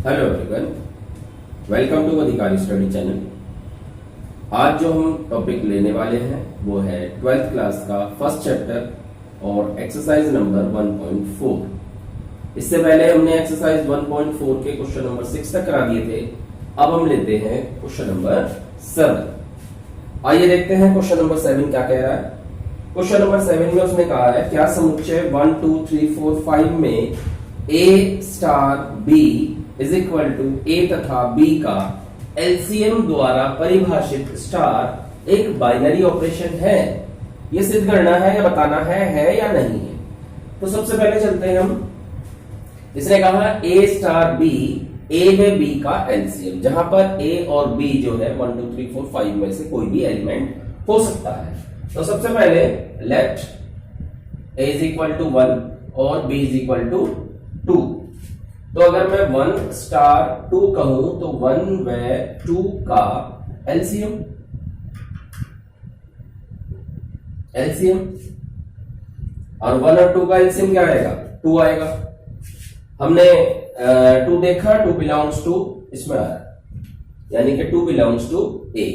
Hello everyone, welcome to अधिकारी study channel. आज जो हम टॉपिक लेने वाले हैं वो है 12th क्लास का फर्स्ट चैप्टर और एक्सरसाइज नंबर 1.4। इससे पहले हमने एक्सरसाइज 1.4 के क्वेश्चन नंबर 6 तक करा दिए थे। अब हम लेते हैं क्वेश्चन नंबर 7। आइए देखते हैं क्वेश्चन नंबर 7 क्या कह रहा है। क्वेश्चन नंबर 7 में उसने कहा है क्या समुच्चय 1 2 3 4 5 में A star B is equal to A तथा B का एलसीएम द्वारा परिभाषित स्टार एक बाइनरी ऑपरेशन है। ये सिद्ध करना है या बताना है या नहीं है। तो सबसे पहले चलते हैं हम। इसने कहा A स्टार B, A में B का एलसीएम, जहां पर A और B जो है 1 2 3 4 5 में से कोई भी एलिमेंट हो सकता है। तो सबसे पहले let A is equal to 1 और B इज इक्वल टू 2। तो अगर मैं 1 स्टार 2 कहूं तो 1 व 2 का एलसीएम और 1 और 2 का एलसीएम क्या आएगा? 2 आएगा। हमने 2 देखा, 2 बिलोंग्स टू इसमें आया, यानी कि 2 बिलोंग्स टू A।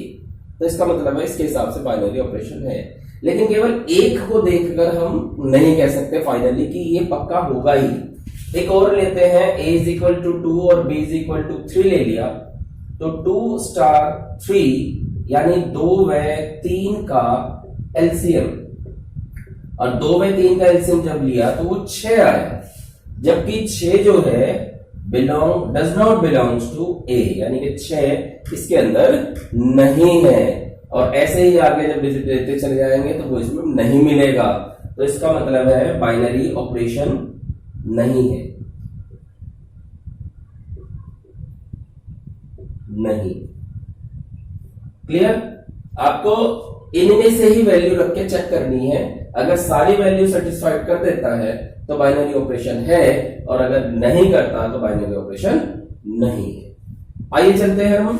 तो इसका मतलब है इसके हिसाब से बाइनरी ऑपरेशन है। लेकिन केवल एक को देखकर हम नहीं कह सकते फाइनली कि ये पक्का होगा ही। एक और लेते हैं, A इज इक्वल टू 2 और B इज इक्वल टू 3 ले लिया तो 2 स्टार 3 यानी 2 व 3 का एलसीएम, और 2 व 3 का एलसीएम जब लिया तो वो 6 आया। जबकि 6 जो है does not belongs to A, यानी कि 6 इसके अंदर नहीं है। और ऐसे ही आगे जब डिजिट देते चले जाएंगे तो वो इसमें नहीं मिलेगा। तो इसका मतलब है बाइनरी ऑपरेशन नहीं है, नहीं। क्लियर? आपको इनमें से ही वैल्यू रख के चेक करनी है। अगर सारी वैल्यू सेटिस्फाइड कर देता है तो बाइनरी ऑपरेशन है, और अगर नहीं करता तो बाइनरी ऑपरेशन नहीं है। आइए चलते हैं हम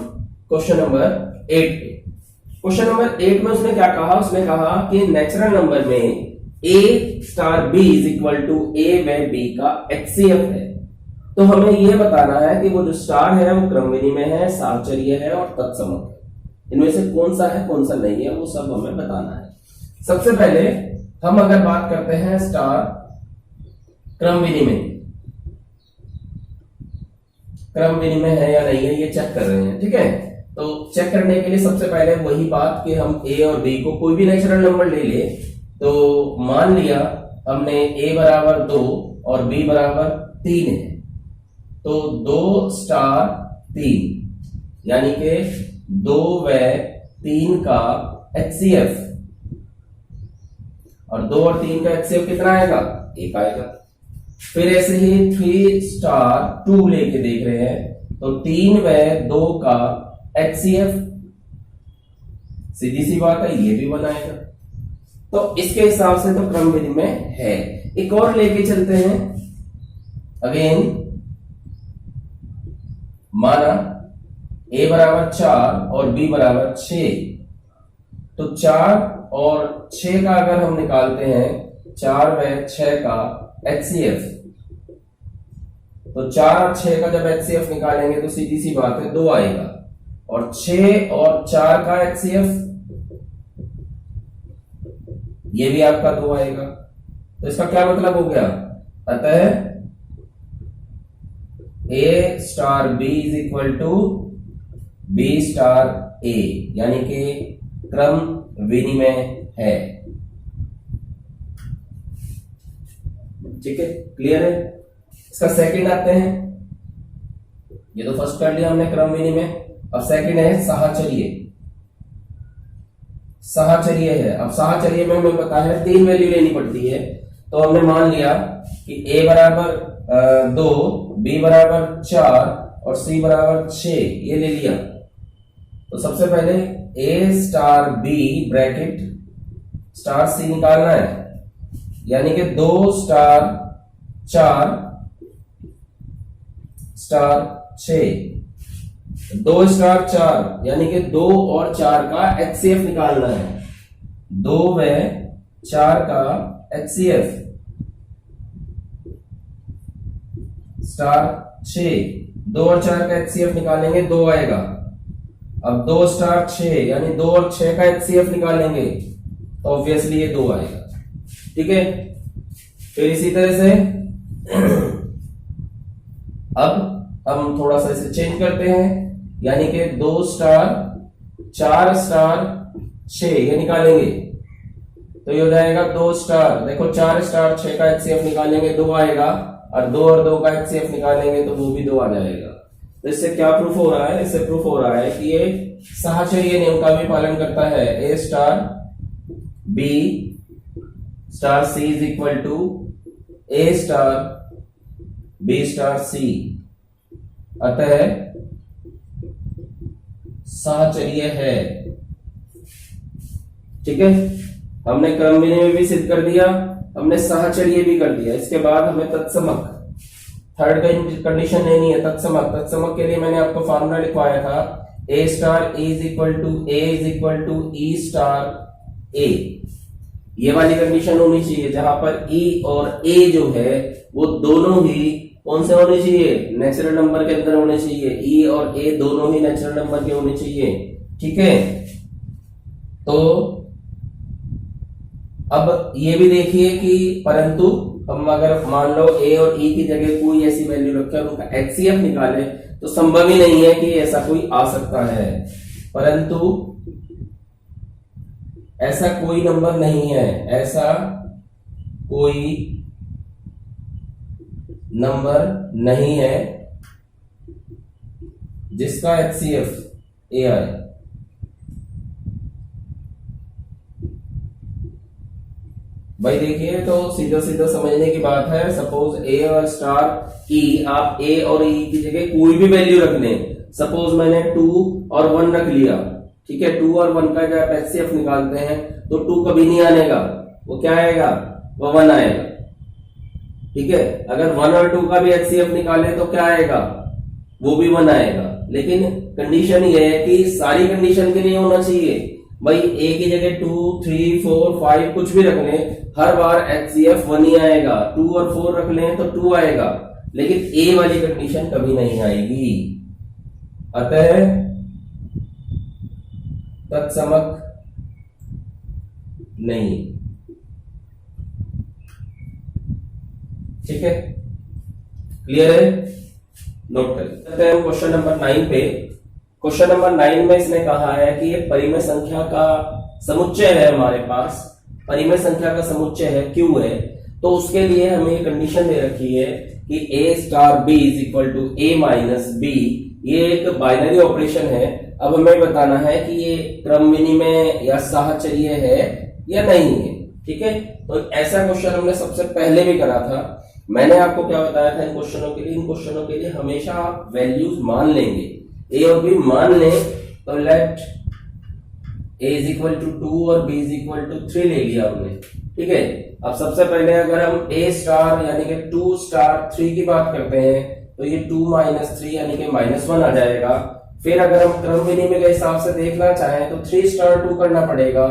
क्वेश्चन नंबर 8 पे। क्वेश्चन नंबर 8 में उसने क्या कहा? उसने कहा कि नेचुरल नंबर में A star B is equal to A व B का HCF है। तो हमें यह बताना है कि वो जो स्टार है वो क्रम विनिमय है, साहचर्य है और तत्समक है। इनमें से कौन सा है कौन सा नहीं है वो सब हमें बताना है। सबसे पहले हम अगर बात करते हैं स्टार क्रम विनिमय, क्रम विनिमय है या नहीं है ये चेक कर रहे हैं, ठीक है। तो चेक करने के लिए सबसे पहले वही बात कि हम A और B को कोई भी नेचुरल नंबर ले ले। तो मान लिया हमने A बराबर 2 और B बराबर 3 है, तो 2 स्टार 3 यानी कि 2 व 3 का HCF, और 2 और 3 का HCF कितना आएगा? 1 आएगा। फिर ऐसे ही 3 स्टार 2 लेके देख रहे हैं तो 3 व 2 का HCF, सीधी सी बात है ये भी बनाएगा। तो इसके हिसाब से तो क्रम विनिमय है। एक और लेके चलते हैं। अगेन माना A बराबर 4 और B बराबर 6, तो 4 और 6 का अगर हम निकालते हैं, 4 व 6 का HCF, तो 4 और 6 का जब HCF निकालेंगे तो सीधी सी बात है 2 आएगा, और 6 और 4 का HCF ये भी आपका 2 आएगा। तो इसका क्या मतलब हो गया? अतः A star B is equal to B star A, यानी कि क्रम विनिमय है। ठीक है, क्लियर है? इसका सेकंड आते हैं। ये तो फर्स्ट कर लिया हमने क्रम विनिमय। अब सेकंड है साहचर्य। साहचर्य है। अब साहचर्य में हमें पता है 3 वैल्यू लेनी पड़ती है। तो हमने मान लिया कि A बराबर 2, B बराबर 4 और C बराबर 6 ये ले लिया। तो सबसे पहले A star B bracket star C निकालना है, यानी कि 2 स्टार 4 स्टार 6, 2 स्टार 4 यानी कि 2 और 4 का HCF निकालना है। 2 व 4 का HCF स्टार 6 2 और 4 का HCF निकालेंगे 2 आएगा। अब 2 स्टार 6 यानी 2 और 6 का HCF निकालेंगे तो ऑब्वियसली ये 2 आएगा। ठीक है, फिर इसी तरह से अब हम थोड़ा सा इसे चेंज करते हैं, यानी कि 2 स्टार 4 स्टार 6 ये निकालेंगे तो ये हो जाएगा 2 स्टार, देखो 4 स्टार 6 का HCF निकालेंगे 2 आएगा, और 2 और 2 का HCF निकालेंगे तो वो भी 2 आ जाएगा। तो इससे क्या प्रूफ हो रहा है? इससे प्रूफ हो रहा है कि ये साहचर्य नियम का भी पालन करता है। A star B star C is equal to A star B star C, अतः साहचर्य है। ठीक है, हमने क्रम विनिमय भी सिद्ध कर दिया, हमने साहचर्य भी कर दिया। इसके बाद हमें तत्समक, थर्ड कंडीशन लेनी है तत्समक। तत्समक के लिए मैंने आपको फॉर्मूला लिखवाया था, A star E is equal to A is equal to E star A। ये वाली कंडीशन होनी चाहिए जहां पर E और A जो है वो दोनों ही कौन से होने चाहिए? नेचुरल नंबर के अंदर होने चाहिए। E और A दोनों ही नेचुरल नंबर के होने चाहिए। ठीक है, तो अब ये भी देखिए कि परंतु हम अगर मान लो A और E की जगह कोई ऐसी वैल्यू रखे और उनका HCF निकाले तो संभव ही नहीं है कि ऐसा कोई आ सकता है। परंतु ऐसा कोई नंबर नहीं है, ऐसा कोई नंबर नहीं है जिसका HCF A आए। भाई देखिए, तो सीधा सीधा समझने की बात है। सपोज A और स्टार E, आप A और E की जगह कोई भी वैल्यू रख लें। सपोज मैंने 2 और 1 रख लिया, ठीक है, 2 और 1 का जब HCF निकालते हैं तो 2 कभी नहीं आएगा, वो क्या आएगा? वो 1 आएगा। ठीक है, अगर 1 और 2 का भी HCF निकाले तो क्या आएगा? वो भी 1 आएगा। लेकिन कंडीशन ये है कि सारी कंडीशन के लिए होना चाहिए। भाई A की जगह 2, 3, 4, 5 कुछ भी रख लें, हर बार HCF 1 ही आएगा। 2 और 4 रख लें तो 2 आएगा, लेकिन A वाली कंडीशन कभी नहीं आएगी। अतः तत्समक नहीं। ठीक है, क्लियर है? नोट करें क्वेश्चन नंबर 9 पे। क्वेश्चन नंबर 9 में इसने कहा है कि ये परिमेय संख्या का समुच्चय है, हमारे पास परिमेय संख्या का समुच्चय है Q है। तो उसके लिए हमें कंडीशन दे रखी है कि A star B is equal to A minus B। ये एक बाइनरी ऑपरेशन है। अब हमें बताना है कि ये क्रम विनिमय या साहचर्य है या नहीं है। ठीक है, तो ऐसा क्वेश्चन हमने सबसे पहले भी करा था। मैंने आपको क्या बताया था इन क्वेश्चनों के लिए? इन क्वेश्चनों के लिए हमेशा आप वैल्यूज मान लेंगे, A और B मान लें। तो let A is equal to 2 और B इज इक्वल टू 3 ले लिया हमने। ठीक है, अब सबसे पहले अगर हम A स्टार यानी कि 2 स्टार 3 की बात करते हैं तो ये 2 माइनस 3 यानी कि -1 आ जाएगा। फिर अगर हम क्रम विनिमय के हिसाब से देखना चाहें तो 3 स्टार 2 करना पड़ेगा।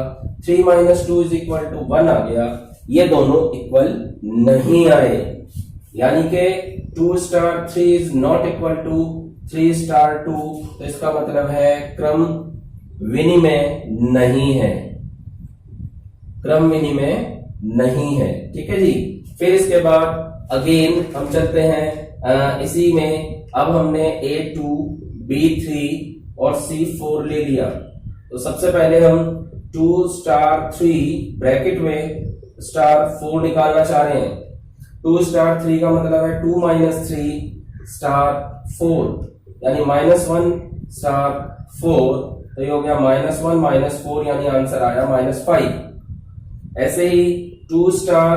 3 माइनस 2 इज इक्वल टू 1 आ गया। ये दोनों इक्वल नहीं आए, यानी कि 2 star 3 is not equal to 3 star 2। तो इसका मतलब है क्रम विनिमय नहीं है, क्रम विनिमय नहीं है। ठीक है जी। फिर इसके बाद अगेन हम चलते हैं इसी में। अब हमने A2, B3 और C4 ले लिया। तो सबसे पहले हम 2 स्टार 3 ब्रैकेट में स्टार 4 निकालना चाह रहे हैं। 2 स्टार 3 का मतलब है 2 माइनस 3 स्टार 4 यानी -1 स्टार 4। तो ये हो गया -1 -4 यानी आंसर आया -5। ऐसे ही 2 स्टार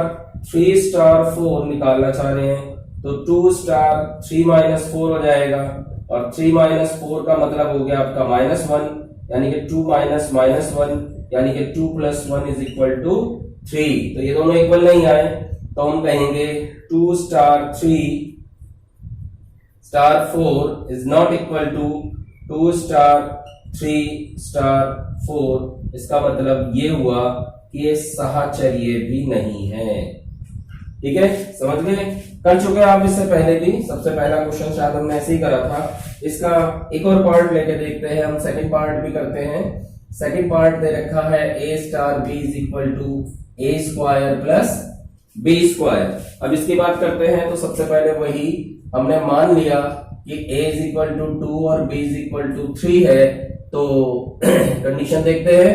3 स्टार 4 निकालना चाह रहे हैं तो 2 स्टार 3 -4 हो जाएगा, और 3 -4 का मतलब हो गया आपका -1 यानी कि 2 माइनस -1 यानी कि 2 + 1 इज इक्वल टू 3। तो ये दोनों इक्वल नहीं आए तो हम कहेंगे 2 star 3 star 4 is not equal to 2 star 3 star 4। इसका मतलब ये हुआ कि ये साहचर्य भी नहीं है। ठीक है, समझ गए? कर चुके हैं आप इससे पहले भी। सबसे पहला क्वेश्चन शायद हमने ऐसे ही करा था। इसका एक और पार्ट लेके देखते हैं हम, सेकंड पार्ट भी करते हैं। सेकंड पार्ट दे रखा है a star b is equal to a square plus b square. अब इसकी बात करते हैं तो सबसे पहले वही हमने मान लिया कि a इज इक्वल टू 2 और b इज इक्वल टू 3 है। तो कंडीशन देखते हैं,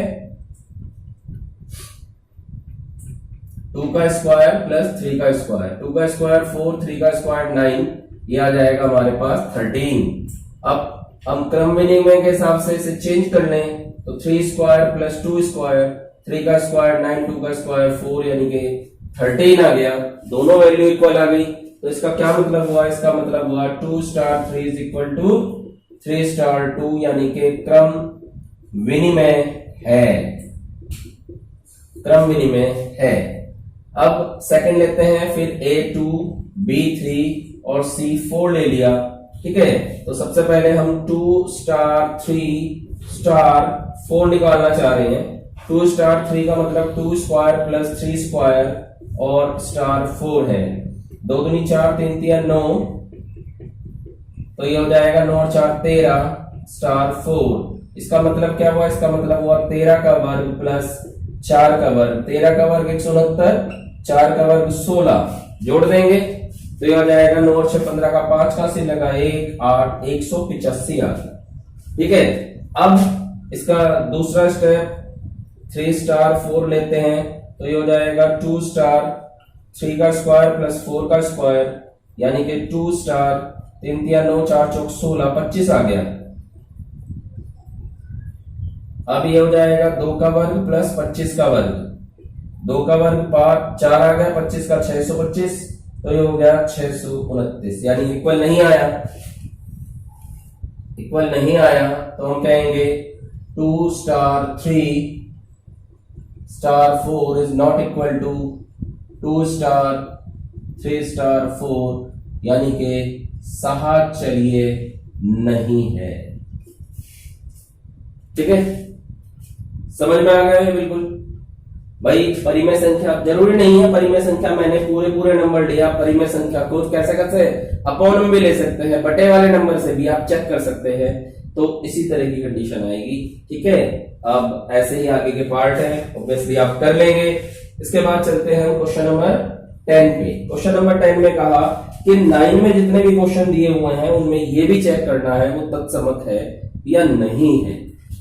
2 का स्क्वायर प्लस 3 का स्क्वायर, 2 का स्क्वायर 4, 3 का स्क्वायर 9, ये आ जाएगा हमारे पास 13। अब हम क्रम विनिमय के हिसाब से इसे चेंज कर लें तो 3 स्क्वायर प्लस 2 स्क्वायर, 3 का स्क्वायर 9, 2 का स्क्वायर 4 यानी कि 13 आ गया। दोनों वैल्यू इक्वल आ गई। तो इसका क्या मतलब हुआ? इसका मतलब हुआ 2 star 3 is equal to 3 star 2 यानी कि क्रम विनिमय है, क्रम विनिमय है। अब सेकंड लेते हैं, फिर A2, B3 और C4 ले लिया। ठीक है, तो सबसे पहले हम 2 स्टार 3 स्टार 4 निकालना चाह रहे हैं। 2 स्टार 3 का मतलब 2 स्क्वायर प्लस 3 स्क्वायर और स्टार 4 है। 2 दूनी 4, 3 तिया 9, तो ये हो जाएगा 9 और 4 13 स्टार 4। इसका मतलब क्या हुआ? इसका मतलब हुआ 13 का वर्ग प्लस 4 का वर्ग। 13 का वर्ग 169, 4 का वर्ग 16, जोड़ देंगे तो ये हो जाएगा 9 और 6 15 का 5 का से लगा 1 8 185 आ गया। ठीक है, अब इसका दूसरा स्टेप 3 स्टार 4 लेते हैं तो ये हो जाएगा 2 स्टार 3 का स्क्वायर प्लस 4 का स्क्वायर यानी कि 2 स्टार 3 तिया 9, 4 चौक 16, 25 आ गया। अब ये हो जाएगा 2 का वर्ग प्लस 25 का वर्ग, 2 का वर्ग 4 आ गया, 25 का 625, तो ये हो गया 629 यानी इक्वल नहीं आया। इक्वल नहीं आया तो हम कहेंगे 2 star 3 star 4 is not equal to 2 star 3 star 4 यानी कि साहचर्य नहीं है। ठीक है, समझ में आ गया है? बिल्कुल भाई, परिमेय संख्या जरूरी नहीं है परिमेय संख्या मैंने पूरे नंबर लिया। परिमेय संख्या को कैसे कैसे अपॉन में भी ले सकते हैं, बटे वाले नंबर से भी आप चेक कर सकते हैं, तो इसी तरह की कंडीशन आएगी। ठीक है, अब ऐसे ही आगे के पार्ट है, ऑब्वियसली आप कर लेंगे। इसके बाद चलते हैं क्वेश्चन नंबर 10 पे। क्वेश्चन नंबर 10 में कहा कि 9 में जितने भी क्वेश्चन दिए हुए हैं उनमें ये भी चेक करना है वो तत्समक है या नहीं है।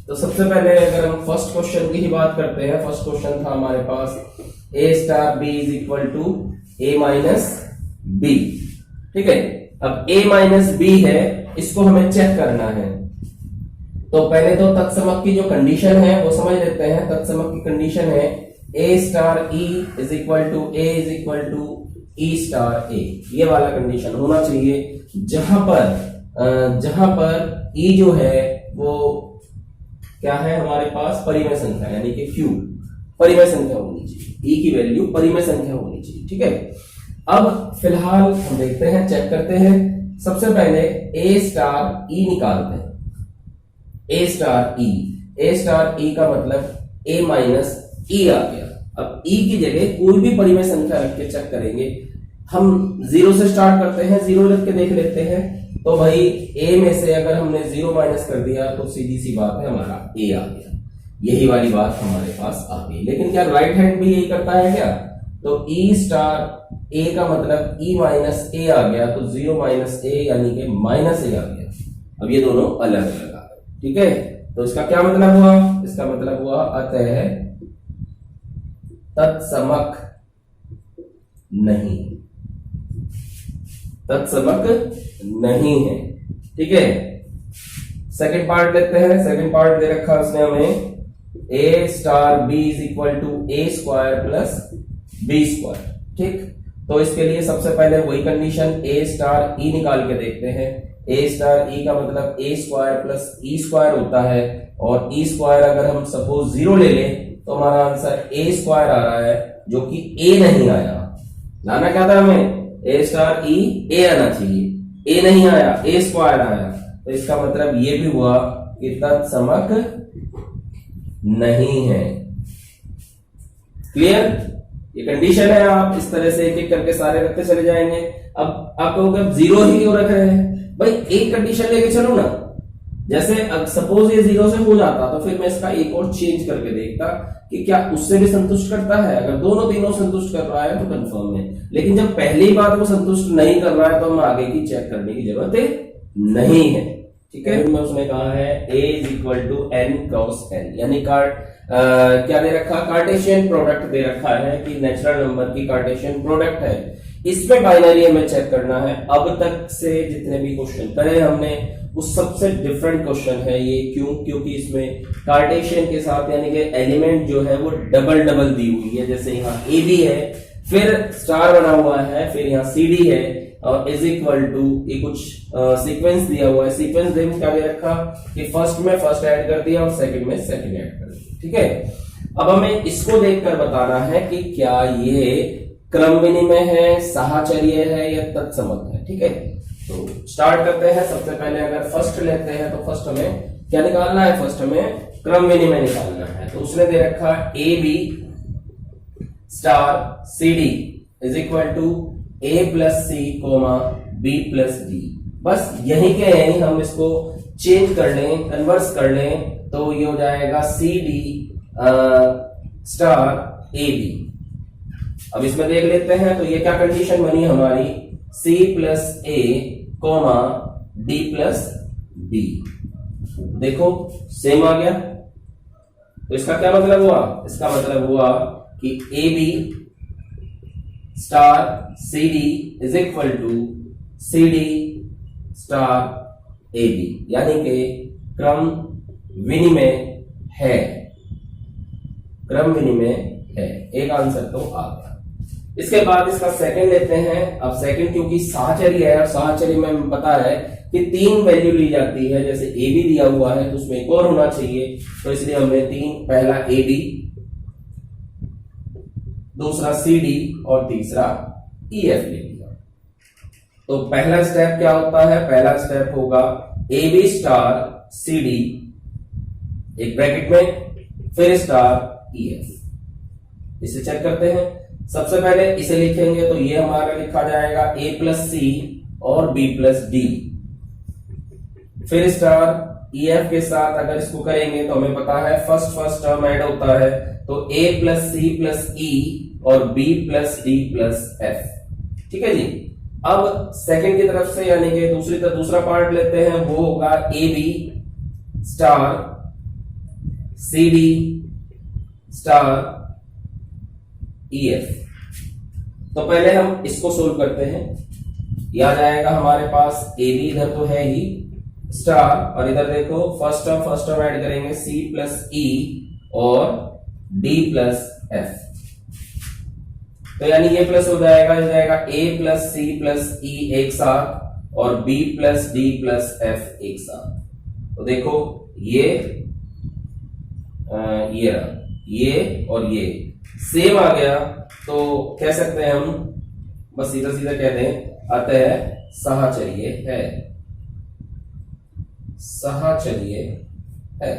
तो सबसे पहले अगर हम फर्स्ट क्वेश्चन की ही बात करते हैं, फर्स्ट क्वेश्चन था हमारे पास a star b is equal to a minus b। ठीक है, अब a माइनस b है, इसको हमें चेक करना है। तो पहले तो तत्समक की जो कंडीशन है वो समझ लेते हैं। तत्समक की कंडीशन है a star e is equal to a is equal to e star a। ये वाला कंडीशन होना चाहिए जहां पर e जो है वो क्या है हमारे पास? परिमेय संख्या यानी कि q परिमेय संख्या होनी चाहिए, e की वैल्यू परिमेय संख्या होनी चाहिए। ठीक है, अब फिलहाल हम देखते हैं, चेक करते हैं। सबसे पहले a स्टार e निकालते हैं। a स्टार e का मतलब a माइनस e आ गया। अब e की जगह कोई भी परिमेय संख्या रख के चेक करेंगे। हम 0 से स्टार्ट करते हैं, 0 रख के देख लेते हैं। तो भाई a में से अगर हमने 0 माइनस कर दिया तो सीधी सी बात है हमारा a आ गया। यही वाली बात हमारे पास आ गई। लेकिन क्या राइट हैंड भी यही करता है क्या? तो e स्टार a का मतलब e माइनस a आ गया, तो 0 माइनस a यानी कि माइनस a आ गया। अब ये दोनों अलग अलग आ गए। ठीक है, तो इसका क्या मतलब हुआ? इसका मतलब हुआ अतः तत्समक नहीं, तत्समक नहीं है। ठीक है, सेकंड पार्ट लेते हैं। सेकंड पार्ट दे रखा उसने हमें a star b is equal to a square plus b square. ठीक, तो इसके लिए सबसे पहले वही कंडीशन a स्टार e निकाल के देखते हैं। a स्टार e का मतलब a square plus e square होता है, और e स्क्वायर अगर हम सपोज 0 ले लें तो हमारा आंसर a स्क्वायर आ रहा है, जो कि a नहीं आया। लाना क्या था हमें? a स्टार e a आना चाहिए, a नहीं आया, a स्क्वायर आया। तो इसका मतलब ये भी हुआ कि तत्समक नहीं है। क्लियर? ये कंडीशन है, आप इस तरह से एक एक करके सारे रखते चले जाएंगे। अब आप कहोगे अब जीरो ही क्यों रख रहे हैं भाई, एक कंडीशन लेके चलो ना। जैसे सपोज ये जीरो से हो जाता तो फिर मैं इसका एक और चेंज करके देखता कि क्या उससे भी संतुष्ट करता है। अगर दोनों तीनों संतुष्ट कर रहा है तो कंफर्म है, लेकिन जब पहली बार वो संतुष्ट नहीं कर रहा है तो हम आगे की चेक करने की जरूरत नहीं है। ठीक है, में उसने कहा है a is equal to n cross n, यानी क्या दे रखा, कार्टेशियन प्रोडक्ट दे रखा है कि नेचुरल नंबर की कार्टेशियन प्रोडक्ट है। इसमें बाइनरी हमें चेक करना है। अब तक से जितने भी क्वेश्चन करे हमने उस सबसे डिफरेंट क्वेश्चन है ये। क्यों? क्योंकि इसमें कार्टेशियन के साथ यानी कि एलिमेंट जो है वो डबल डबल दी हुई है। जैसे यहाँ ए बी है, फिर स्टार बना हुआ है, फिर यहाँ सी डी है और इज इक्वल टू ये कुछ सीक्वेंस दिया हुआ है। सीक्वेंस देखो क्या दे रखा कि फर्स्ट में फर्स्ट ऐड कर दिया और सेकंड में सेकंड ऐड कर दिया। ठीक है, अब हमें इसको देखकर बताना है कि क्या ये क्रम विनिमय है, साहचर्य है या तत्समक है। ठीक है, तो स्टार्ट करते हैं। सबसे पहले अगर फर्स्ट लेते हैं तो फर्स्ट हमें क्या निकालना है, फर्स्ट हमें क्रम विनिमय निकालना है। तो उसने दे रखा A B star C D is equal to A plus C comma B plus D. बस यही के यही हम इसको चेंज कर लें, कन्वर्स कर लें, तो ये हो जाएगा C D star A B. अब इसमें देख लेते हैं तो ये क्या कंडीशन बनी हमारी, सी प्लस ए कोमा डी प्लस बी। देखो सेम आ गया। तो इसका क्या मतलब हुआ, इसका मतलब हुआ कि A B star C D is equal to C D star A B, यानी कि क्रम विनिमय है, क्रम विनिमय है। एक आंसर तो आ गया। इसके बाद इसका सेकंड लेते हैं। अब सेकंड क्योंकि साहचर्य है और साहचर्य में पता है कि 3 वैल्यू ली जाती है। जैसे ए बी दिया हुआ है तो उसमें एक और होना चाहिए, तो इसलिए हमने 3, पहला ए बी, दूसरा सी डी और तीसरा ई एफ ले लिया। तो पहला स्टेप क्या होता है, पहला स्टेप होगा A B star C D एक ब्रैकेट में, फिर स्टार ई एफ। इसे चेक करते हैं। सबसे पहले इसे लिखेंगे तो ये हमारा लिखा जाएगा ए प्लस सी और बी प्लस डी, फिर स्टार ई एफ के साथ अगर इसको करेंगे तो हमें पता है फर्स्ट टर्म ऐड होता है, तो ए प्लस सी प्लस ई और B plus D plus F. ठीक है जी। अब सेकंड की तरफ से यानी कि दूसरा पार्ट लेते हैं, वो होगा A B star C D star E F. तो पहले हम इसको सोल्व करते हैं। यह आ जाएगा हमारे पास ए बी इधर तो है ही स्टार, और इधर देखो फर्स्ट टर्म ऐड करेंगे सी प्लस ई और डी प्लस एफ। तो यानी ये प्लस हो जाएगा ए प्लस सी प्लस ई एक साथ और B plus D plus F एक साथ। तो देखो ये और ये सेम आ गया, तो कह सकते हैं हम, बस सीधा सीधा कह दें, अतः साहचर्य है, साहचर्य है।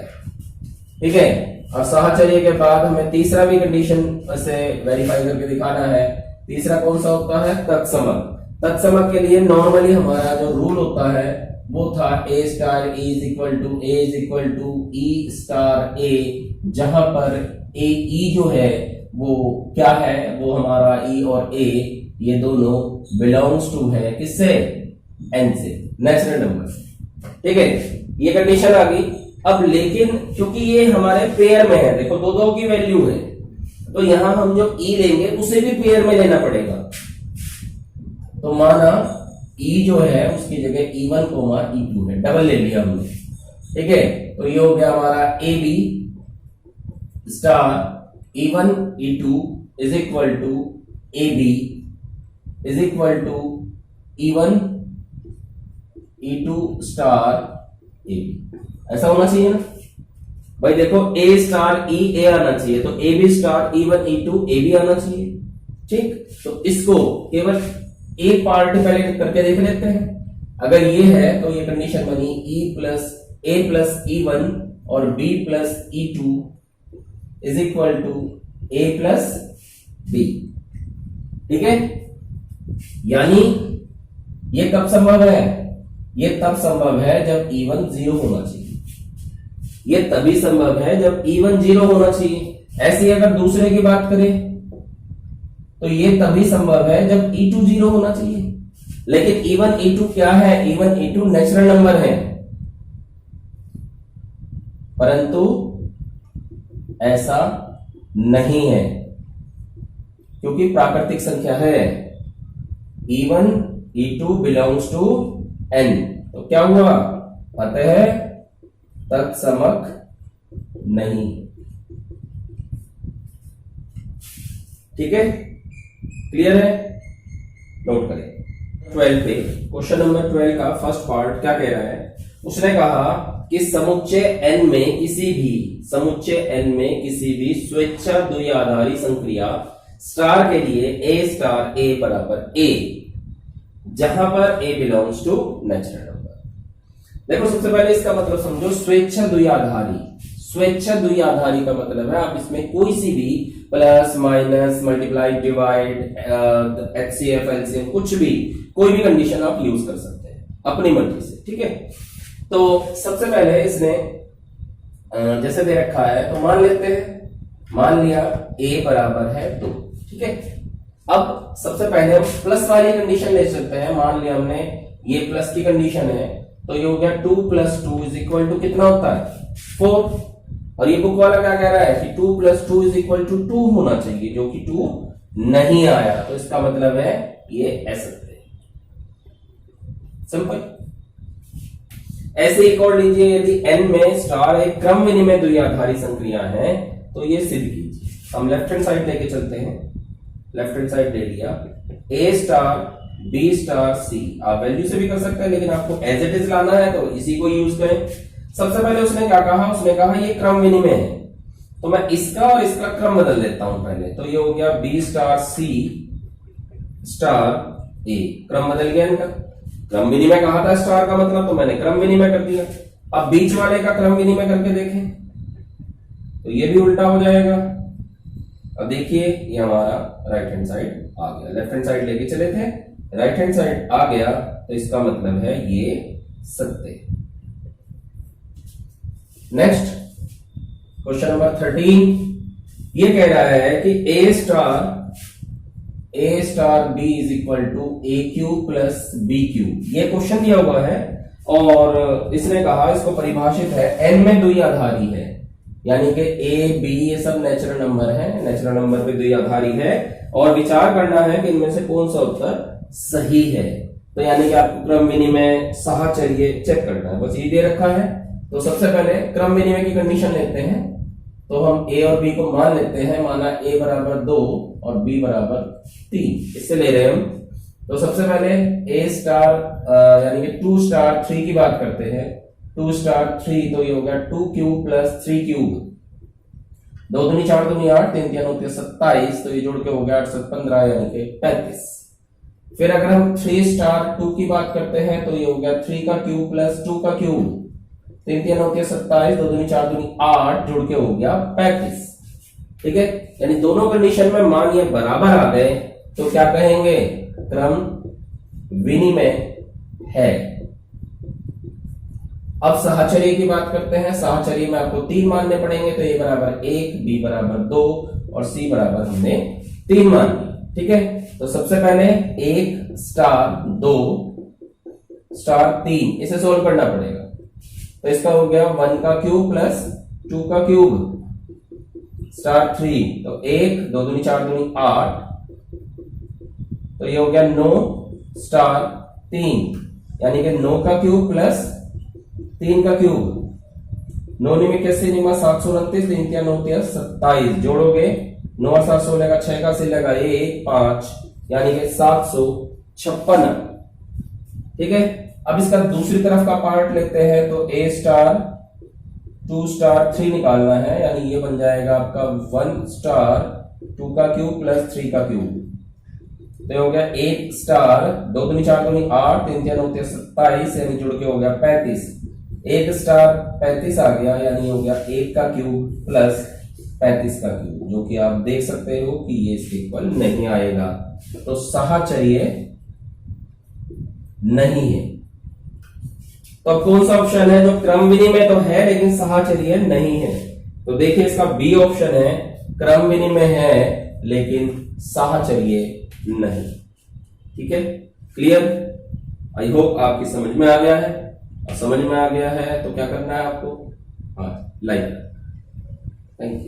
ठीक है, और साहचर्य के बाद हमें तीसरा भी कंडीशन से वेरीफाई करके दिखाना है। तीसरा कौन सा होता है, तत्समक। तत्समक के लिए नॉर्मली हमारा जो रूल होता है वो था A star A is equal to E star A, जहां पर ए ई जो है वो क्या है, वो हमारा ई और ए ये दोनों बिलोंग्स टू है किससे, एन से, नेचुरल नंबर। ठीक है, ये कंडीशन आ गई। अब लेकिन क्योंकि ये हमारे पेयर में है, देखो दो की वैल्यू है, तो यहां हम जो ई लेंगे उसे भी पेयर में लेना पड़ेगा। तो माना ई जो है उसकी जगह E1 कोमा E2 है, डबल ले लिया हमने। ठीक है, तो ये हो गया हमारा A B star E1 E2 is equal to A B is equal to E1 E2 star A B. ऐसा होना चाहिए ना भाई। देखो ए स्टार ई ए आना चाहिए, तो A B star E1 E2 A B आना चाहिए। ठीक, तो इसको केवल एक पार्ट पहले करके देख लेते हैं। अगर ये है तो ये कंडीशन बनी ए प्लस E1 और B plus E2 is equal to A plus B. ठीक है, यानी ये कब संभव है? ये तब संभव है जब E1 0 होना चाहिए। ये तभी संभव है जब E1 0 होना चाहिए। ऐसी अगर दूसरे की बात करें तो ये तभी संभव है जब E2 0 होना चाहिए। लेकिन E1 E2 क्या है? E1 E2 नेचुरल नंबर है, परंतु ऐसा नहीं है क्योंकि प्राकृतिक संख्या है। E1 E2 belongs to n, तो क्या हुआ? अतः तत्समक नहीं। ठीक है, क्लियर है? नोट करें 12 पे, क्वेश्चन नंबर 12 का फर्स्ट पार्ट क्या कह रहा है? उसने कहा कि समुच्चय n में किसी भी स्वेच्छा द्विआधारी संक्रिया स्टार के लिए a स्टार a बराबर a, जहां पर a belongs to natural number. देखो, सबसे पहले इसका मतलब समझो। स्वेच्छा द्विआधारी का मतलब है आप इसमें कोई सी भी plus minus multiply divide HCF LCM कुछ भी, कोई भी कंडीशन आप यूज कर सकते हैं अपनी मर्जी से। ठीक है, तो सबसे पहले इसने जैसे दे रखा है तो मान लेते हैं, मान लिया a बराबर है 2। ठीक है, अब सबसे पहले हम प्लस वाली कंडीशन ले सकते हैं। मान लिया हमने ये प्लस की कंडीशन है, तो ये हो गया 2 + 2 = कितना होता है? 4। और ये बुक वाला क्या कह रहा है कि 2 + 2 = 2 होना चाहिए, जो कि 2 नहीं आया, तो इसका मतलब है ये असत्य है। सिंपल। ऐसे एक और लीजिए, यदि n में स्टार एक क्रम विनिमय द्विआधारी संक्रिया है तो ये सिद्ध कीजिए। हम लेफ्ट हैंड साइड लेके चलते हैं। लेफ्ट हैंड साइड ले लिया, a star b star c, आप वैल्यू से भी कर सकते हैं लेकिन आपको एज इट इज लाना है तो इसी को यूज करें। सबसे पहले उसने क्या कहा? उसने कहा ये क्रम विनिमय है, तो मैं इसका और इसका क्रम बदल देता हूं पहले। तो ये हो गया b star c star a, क्रम बदल गया इनका। क्रम विनिमय कहा था स्टार का मतलब, तो मैंने क्रम विनिमय कर दिया। अब बीच वाले का क्रम विनिमय करके देखें तो ये भी उल्टा हो जाएगा। अब देखिए ये हमारा राइट हैंड साइड आ गया। लेफ्ट हैंड साइड लेके चले थे, राइट हैंड साइड आ गया, तो इसका मतलब है ये सत्य। नेक्स्ट क्वेश्चन नंबर 13, ये कह रहा है कि a star b = a³ + b³। ये क्वेश्चन दिया हुआ है और इसने कहा, इसको परिभाषित है n में द्विआधारी है, यानी कि a b ये सब नेचुरल नंबर है, नेचुरल नंबर पे द्विआधारी है, और विचार करना है कि इनमें से कौन सा उत्तर सही है। तो यानी कि आपको क्रम विनिमय साहचर्य चेक करना है, बस ये दे रखा है। तो सबसे पहले क्रम विनिमय की कंडीशन लेते हैं, तो हम a और b को मान लेते हैं। माना a बराबर 2 और b बराबर 3, इससे ले रहे हैं हम। तो सबसे पहले a स्टार यानी कि 2 स्टार 3 की बात करते हैं। 2 स्टार 3, तो ये होगा 2³ + 3³ 2 दूनी 4 दूनी 8, 3 3 9 27, तो ये जोड़ के हो गया 8 7 15 यानी कि 35। फिर अगर हम 3 स्टार 2 की बात करते हैं तो ये हो गया 3³ + 2³, 3 3 9 27, 2 दूनी 4 दूनी 8, जोड़ के हो गया 35। ठीक है, यानी दोनों कंडीशन में मान ये बराबर आ गए तो क्या कहेंगे? क्रम विनिमय है। अब साहचर्य की बात करते हैं। साहचर्य में आपको 3 मानने पड़ेंगे, तो a बराबर 1, b बराबर 2 और c बराबर हमने 3 मान ली। ठीक है, तो सबसे पहले 1 स्टार 2 स्टार 3, इसे सोल्व करना पड़ेगा। तो इसका हो गया 1³ + 2³ स्टार 3, तो 1 2 दूनी 4 दूनी 8, तो ये हो गया 9 स्टार 3, यानी कि 9³ + 3³। 9 × 9 कैसे निमा 729, 3 3 9 27, जोड़ोगे 9 और 7 16 का 6 का से लगा 1 5, यानी कि 756। ठीक है, अब इसका दूसरी तरफ का पार्ट लेते हैं, तो a स्टार 2 स्टार 3 निकालना है, यानी ये बन जाएगा आपका 1 स्टार 2³ + 3³। तो ये हो गया 1 स्टार 2 दूनी 4 दूनी 8, 3 3 9 27, यानी जुड़ के हो गया 35। 1 स्टार 35 आ गया, यानी हो गया 1³ + 35 का क्यूब, जो कि आप देख सकते हो कि ये इसके इक्वल नहीं आएगा, तो साहचर्य नहीं है। तो अब कौन सा ऑप्शन है जो क्रम विनिमय तो है लेकिन साहचर्य नहीं है? तो देखिए इसका बी ऑप्शन है, क्रम विनिमय है लेकिन साहचर्य नहीं। ठीक है, क्लियर? आई होप आपकी समझ में आ गया है। और समझ में आ गया है तो क्या करना है आपको? हाँ, लाइक। Thank you.